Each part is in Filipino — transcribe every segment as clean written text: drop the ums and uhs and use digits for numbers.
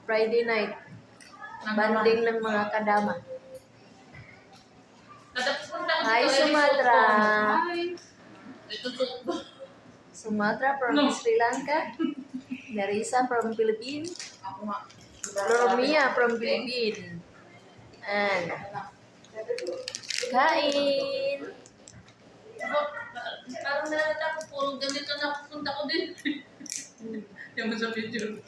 Friday night. Banding ng mga kadama. Hi, Sumatra. Sumatra from Sri Lanka. Nerissa from Philippines. Lormia from Philippines. And kain. Parang nalala ko, puro ganito na pupunta ko din. Yung sa video.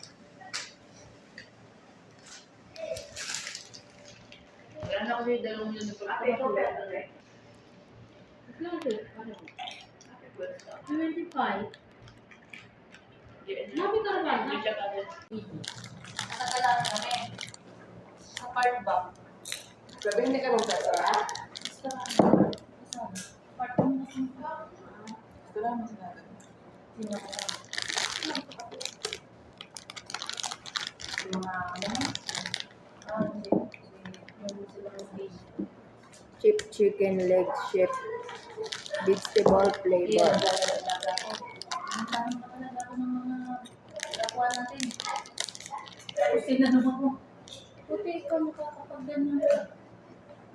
Wala na ko yung dalawang yun. Ate, ito ba? 25. Nabi ka naman. Nakakalaman kami. Sa part ba? Sabi hindi ka magtatara? Part mo na siya. Salamat sa natin. Chip chicken leg shape. Vegetable flavor. Kasi na naman ko. Puti ikaw makakapag-ganyan ka.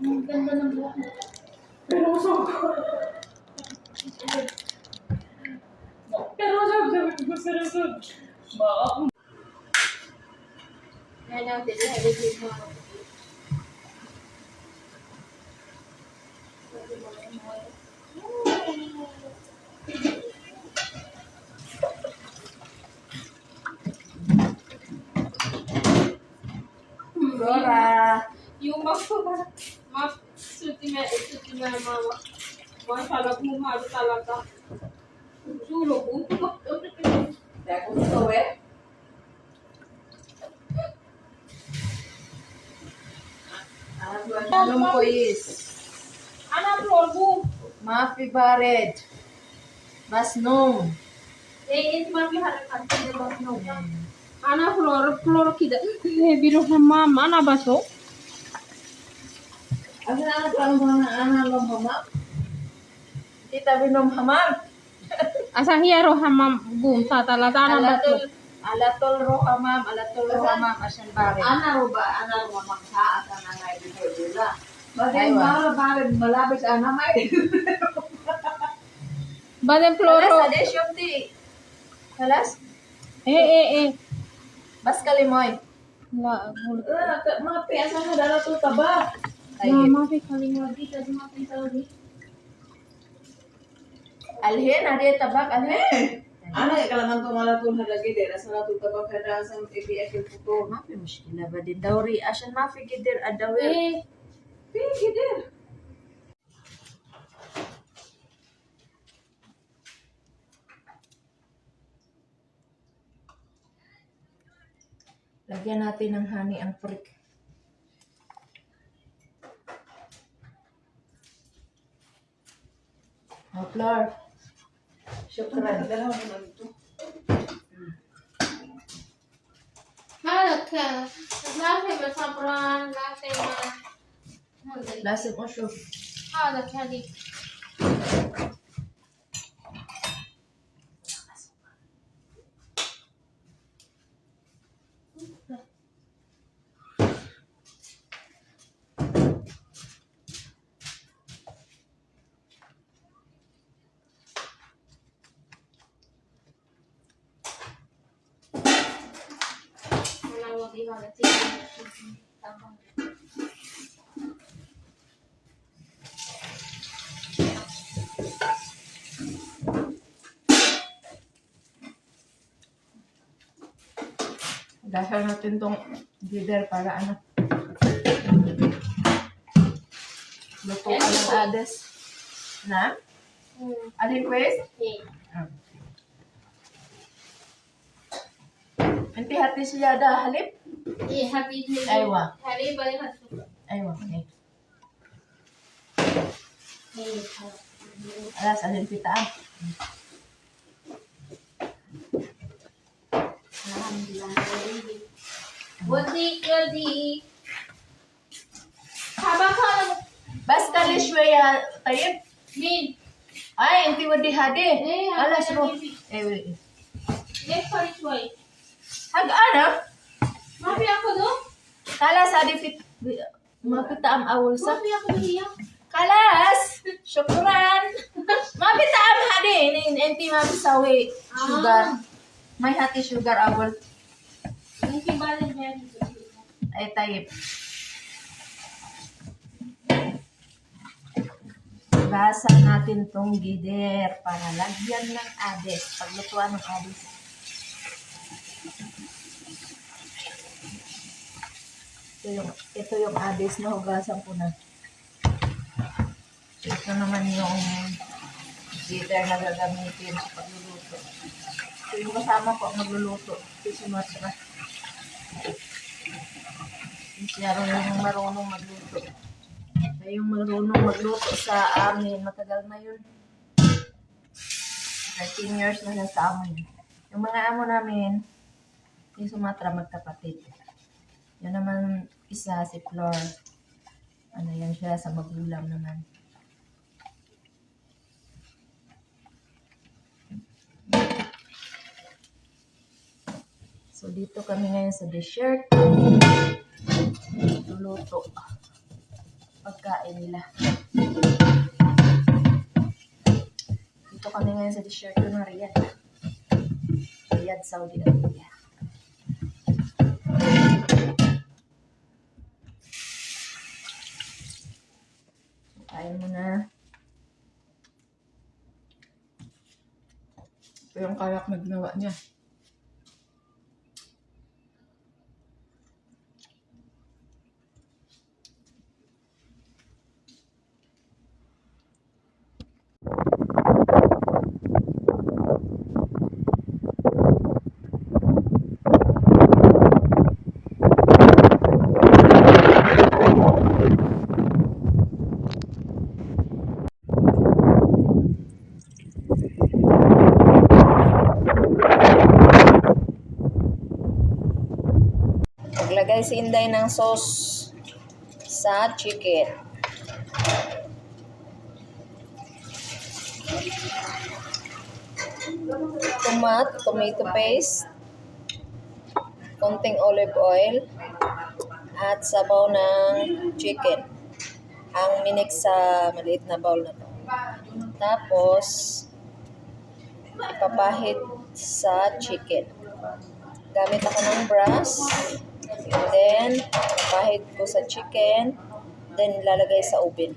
Ang ganda ng buhok mo. Pero sabi ko. Pero sabi ko seryoso. Baka. Yan ang tinahilid mo. Dora. Yung suti na mama. Masyala bumado talaga. Sulo ko. Kaya kung ito eh. Anong ko is Anak flor ko. Mafi Bared. Basnong. Ito man piharakan ko ng basno. Anak flor kida. Biro sa mama na baso. Ang anak lang mga anak lang mama. Kita binom hamam. Asa hiyaro hamam gum sa talata na baso. Alatol ro hamam, asan Bared. Ana ro ba ana ro maksa asa nanay dito dula. Bagay Aywa. mala bare malabis ana may. Badem Alas, floro. ades yung di. Alas, bas kalimoy. La bul. Mga piyasa na dala to taba. Ay, Mama fi kalinga di tadi makin tadi. alhin, ade tabak, alhin. Ana kalaman to mala to lagi de rasa na to taba kada sa TBF ko. Mafi mushkila ba din dawri asan mafi gidir adawir. Pigi de. Lagyan natin ng honey ang prick. Flour. Syukran. Dala mo na dito. Halaka. Lase masapran, lase ma. Lasim mo siya. Halaka di. Dasal natin tong gider para ano. Luto ka ng ades. Na? Alin kwes? Anti hati siya da halip? Happy Aywa. Happy balik hatu. Aywa. Okay. Alas, alin pitaan. Godi. Haba ka Basta lishwaya tayo. min. Ay, inti wadi hadi. Alas mo. Next one is why. Hag ana? Mafi ako sa dipit mapita am awol sa. Sabi ako niya. Kalas! Syukuran! Mapita am hadi ni enti mabisawi sugar. May hati sugar awol. Yung kibalan niya. Ay tayip. Basa natin tong gider para lagyan ng ades. Paglutuan ng ades. Ito yung ades na hugasan ko na. Ito naman yung gider na gagamitin sa pagluluto. Ito yung kasama ko ang magluluto. Ito si Matra. Siya yung marunong magluto. Siya yung marunong magluto sa amin. Matagal na yun. 13 years na siya sa amin. Yung mga amo namin, yung Sumatra magkapatid. Yun naman isa si Flor. Ano yan siya sa magulang naman. So dito kami ngayon sa dessert. Luluto. Pagkain nila. Dito kami ngayon sa dessert ko ng Riyadh. Riyadh, Saudi Arabia. Kain mo na. Ito yung karak na ginawa niya. Maglagay si Inday ng sauce sa chicken. Tomato paste, konting olive oil, at sabaw ng chicken. Ang minix sa maliit na bowl na to. Tapos, ipapahid sa chicken. Gamit ako ng brush. Then, ipahid ko sa chicken. Then, ilalagay sa oven.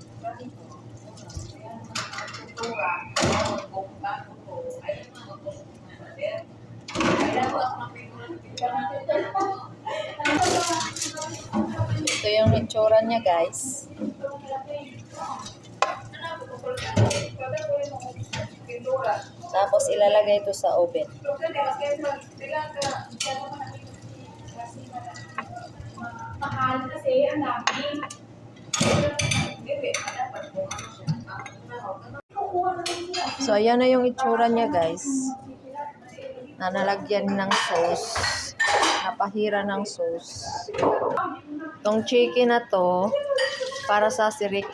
Ito yung itsura niya, guys. Tapos, ilalagay ito sa oven. Mahal kasi ang dami. So, ayan na yung itsura niya, guys. Na nalagyan ng sauce. Napahira ng sauce. Itong chicken na to, para sa silik.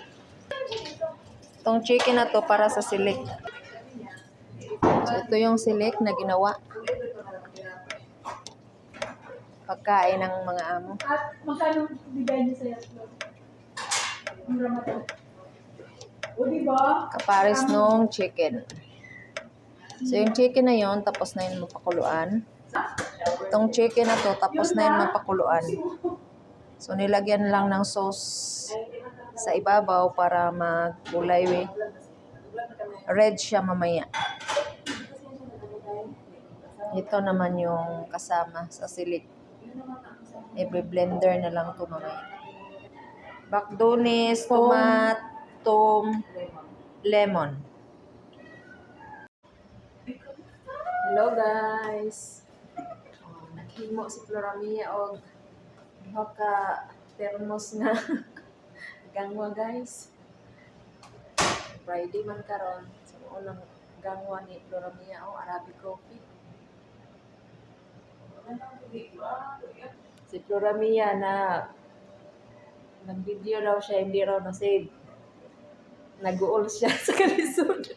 Itong chicken na to, para sa silik. So, ito yung silik na ginawa. Pagkain ng mga amo. At magkano bigay niyo sa yaslog? Mura mo to. O diba? Kapares nung chicken. So, yung chicken na yon tapos na yun mapakuluan. Itong chicken na to, tapos na yun mapakuluan. So, nilagyan lang ng sauce sa ibabaw para magkulay. Red siya mamaya. Ito naman yung kasama sa silik. I-blender na lang ito mamaya. Bakdonis, tomato, lemon. Hello guys. Naghimo si Floramia og ka thermos nga gangwa guys. Friday man karon. So unang gangwa ni Floramia o Arabic coffee. Si Floramia na nag-video daw siya, hindi raw na-save. Nag-uol siya sa kalisod.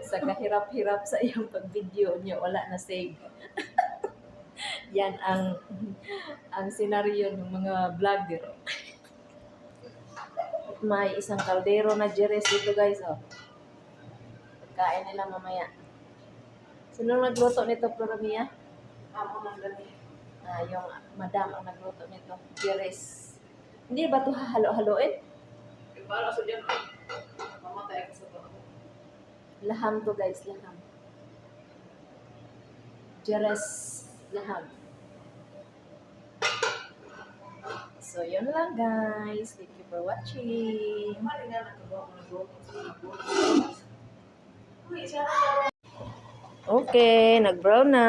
Sa kahirap-hirap sa iyong pag-video niya, wala na save. Yan ang senaryo ng mga vlogger. May isang kaldero na jeres dito guys, oh. Kain nila mamaya. Sino nagluto nito, Floramia? Amo ng dami. Yung madam ang nagluto nito. Jeres. Hindi ba ito hahalo-haloin? Para sa dyan, mamatay ka sa bako. Laham to guys, laham. Jeres laham. So, yun lang guys. Thank you for watching. Mali nga nagagawa ko ng buhok sa ibon. Uy, isa na Okay, nag-brown na.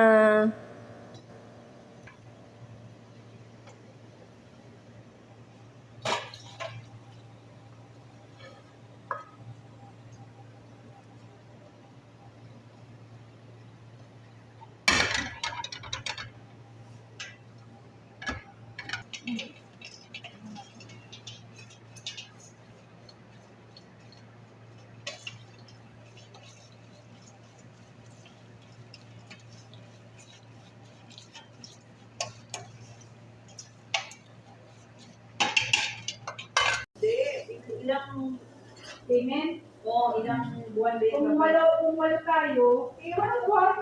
ilang payment o ilang buwan din. Kung wala tayo, walang buwan.